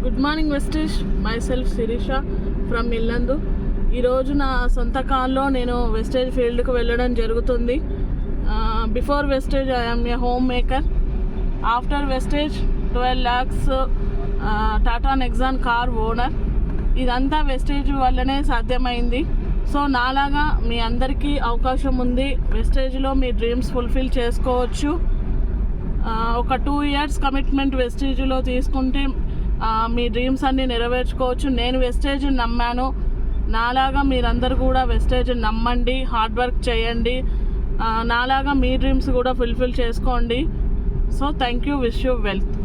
Good morning Vestige, myself Shirisha from Illandu. ఈరోజు నా సొంత కాల్లో నేను వెస్టేజ్ ఫీల్డ్కి వెళ్ళడం జరుగుతుంది. Before Vestige I'm a homemaker. After Vestige 12 lakhs Tata Nexon car owner. ఇదంతా వెస్టేజ్ వల్లనే సాధ్యమైంది. సో నాలాగా మీ అందరికీ అవకాశం ఉంది. వెస్టేజ్లో మీ డ్రీమ్స్ ఫుల్ఫిల్ చేసుకోవచ్చు. ఒక 2 years కమిట్మెంట్ వెస్టేజ్లో తీసుకుంటే మీ డ్రీమ్స్ అన్నీ నెరవేర్చుకోవచ్చు. నేను వెస్టేజ్ నమ్మాను. నాలాగా మీరందరూ కూడా వెస్టేజ్ నమ్మండి, హార్డ్ వర్క్ చేయండి. నాలాగా మీ డ్రీమ్స్ కూడా ఫుల్ఫిల్ చేసుకోండి. So thank you, wish you wealth.